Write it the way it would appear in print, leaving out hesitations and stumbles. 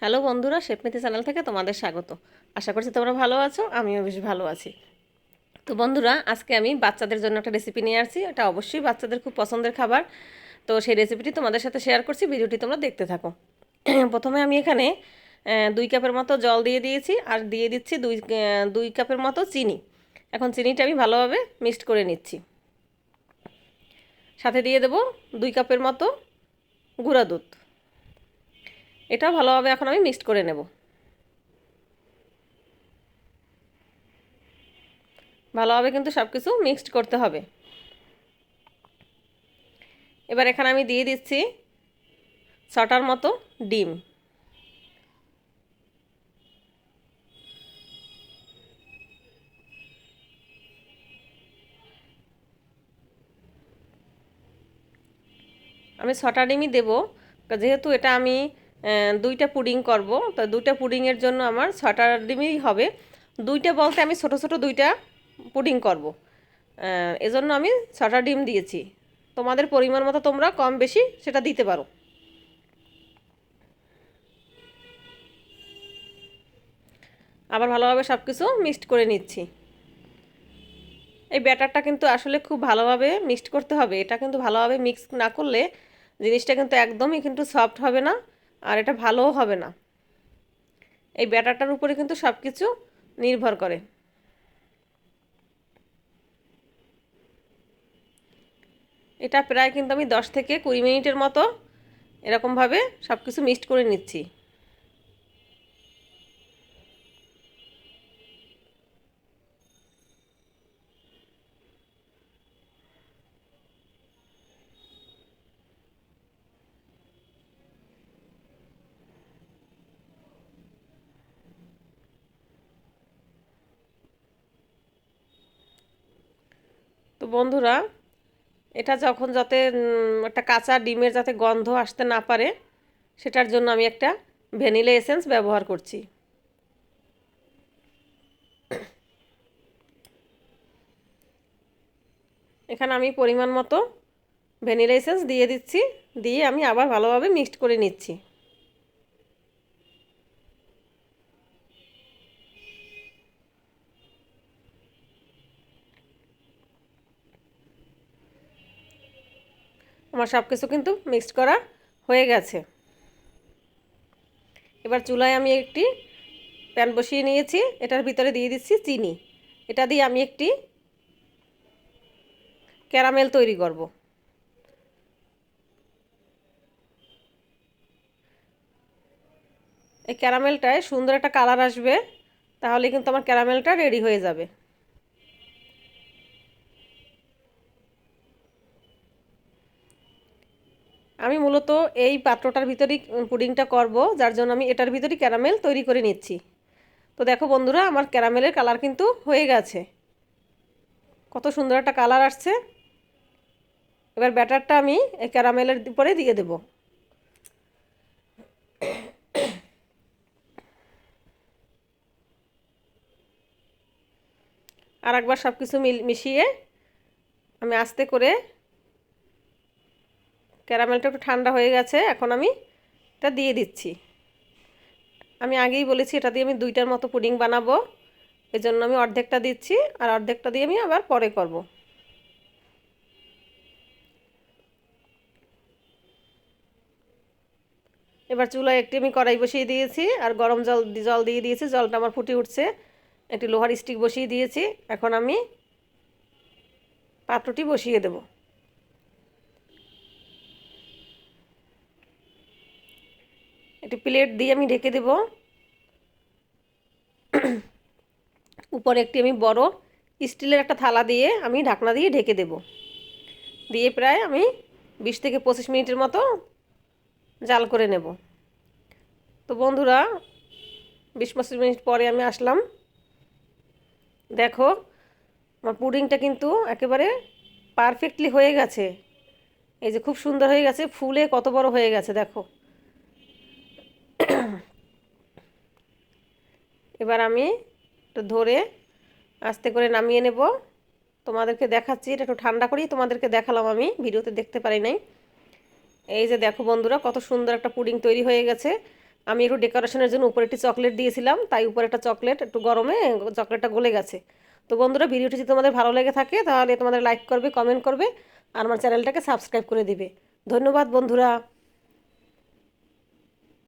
Hello বন্ধুরা, শেফমিতি channel থেকে তোমাদের স্বাগত। আশা করছি তোমরা ভালো আছো, আমিও বেশ ভালো আছি। তো বন্ধুরা, আজকে আমি বাচ্চাদের জন্য একটা রেসিপি নিয়ে আসছি। এটা অবশ্যই বাচ্চাদের খুব পছন্দের খাবার। তো সেই রেসিপিটি তোমাদের সাথে শেয়ার করছি, ভিডিওটি তোমরা দেখতে থাকো। প্রথমে আমি এখানে 2 কাপের মতো জল দিয়ে দিয়েছি, আর দিয়ে দিচ্ছি 2 কাপের মতো চিনি। এখন চিনিটা আমি ভালোভাবে মিক্সড করে নিচ্ছি। সাথে দিয়ে দেবো 2 কাপের মতো গুঁড়া দুধ। এটাও ভালোভাবে এখন আমি মিক্সড করে নেব। ভালোভাবে কিন্তু সব কিছু মিক্সড করতে হবে। এবার এখানে আমি দিয়ে দিচ্ছি 6টার মতো ডিম। আমি 6টা ডিমই দেবো, যেহেতু এটা আমি 2টা পুডিং করব। তো 2টা পুডিংয়ের জন্য আমার 6টা ডিমই হবে। 2টা বলতে আমি ছোট ছোট 2টা পুডিং করব, এজন্য আমি 6টা ডিম দিয়েছি। তোমাদের পরিমাণ মতো তোমরা কম বেশি সেটা দিতে পারো। আবার ভালোভাবে সব কিছু মিক্সড করে নিচ্ছি। এই ব্যাটারটা কিন্তু আসলে খুব ভালোভাবে মিক্সড করতে হবে। এটা কিন্তু ভালোভাবে মিক্স না করলে জিনিসটা কিন্তু একদমই কিন্তু সফট হবে না, আর এটা ভালোও হবে না। এই ব্যাটারটার উপরে কিন্তু সব কিছু নির্ভর করে। এটা প্রায় কিন্তু আমি 10 থেকে 20 মিনিটের মতো এরকমভাবে সব কিছু মিক্সড করে নিচ্ছি। তো বন্ধুরা, এটা যখন যাতে একটা কাঁচা ডিমের যাতে গন্ধ আসতে না পারে, সেটার জন্য আমি একটা ভ্যানিলা এসেন্স ব্যবহার করছি। এখানে আমি পরিমাণ মতো ভ্যানিলা এসেন্স দিয়ে দিচ্ছি, দিয়ে আমি আবার ভালোভাবে মিক্সড করে নিচ্ছি। আমার সব কিছু কিন্তু মিক্সড করা হয়ে গেছে। এবার চুলায় আমি একটি প্যান বসিয়ে নিয়েছি, এটার ভিতরে দিয়ে দিচ্ছি চিনি। এটা দিয়ে আমি একটি ক্যারামেল তৈরি করব। এই ক্যারামেলটায় সুন্দর একটা কালার আসবে, তাহলে কিন্তু আমার ক্যারামেলটা রেডি হয়ে যাবে। আমি মূলত এই পাত্রটার ভিতরেই পুডিংটা করব, যার জন্য আমি এটার ভিতরেই ক্যারামেল তৈরি করে নিচ্ছি। তো দেখো বন্ধুরা, আমার ক্যারামেলের কালার কিন্তু হয়ে গেছে। কত সুন্দর একটা কালার আসছে। এবার ব্যাটারটা আমি এই ক্যারামেলের উপরে দিয়ে দেব। আর একবার সব কিছু মিশিয়ে আমি আস্তে করে, ক্যারামেলটা একটু ঠান্ডা হয়ে গেছে, এখন আমি এটা দিয়ে দিচ্ছি। আমি আগেই বলেছি এটা দিয়ে আমি 2টার মতো পুডিং বানাবো, এই জন্য আমি অর্ধেকটা দিচ্ছি, আর অর্ধেকটা দিয়ে আমি আবার পরে করব। এবার চুলায় একটি আমি কড়াই বসিয়ে দিয়েছি, আর গরম জল জল দিয়ে দিয়েছি। জলটা আমার ফুটে উঠছে। একটি লোহার স্টিক বসিয়ে দিয়েছি। এখন আমি পাত্রটি বসিয়ে দেব। একটি প্লেট দিয়ে আমি ঢেকে দেব। উপরে একটি আমি বড় স্টিলের একটা থালা দিয়ে আমি ঢাকনা দিয়ে ঢেকে দেব। দিয়ে প্রায় আমি 20 থেকে 25 মিনিটের মতো জাল করে নেব। তো বন্ধুরা, 20-25 মিনিট পরে আমি আসলাম। দেখো, আমার পুডিংটা কিন্তু একেবারে পারফেক্টলি হয়ে গেছে। এই যে খুব সুন্দর হয়ে গেছে, ফুলে কত বড় হয়ে গেছে দেখো। এবার আমি একটু ধরে আস্তে করে নামিয়ে নেব। তোমাদেরকে দেখাচ্ছি, এটা একটু ঠান্ডা করেই তোমাদেরকে দেখালাম, আমি ভিডিওতে দেখতে পারি নাই। এই যে দেখো বন্ধুরা, কত সুন্দর একটা পুডিং তৈরি হয়ে গেছে। আমি একটু ডেকোরেশনের জন্য উপরে একটি চকলেট দিয়েছিলাম, তাই উপরে একটা চকলেট একটু গরমে চকলেটটা গলে গেছে। তো বন্ধুরা, ভিডিওটি যদি তোমাদের ভালো লেগে থাকে তাহলে তোমাদের লাইক করবে, কমেন্ট করবে আর আমার চ্যানেলটাকে সাবস্ক্রাইব করে দিবে। ধন্যবাদ বন্ধুরা।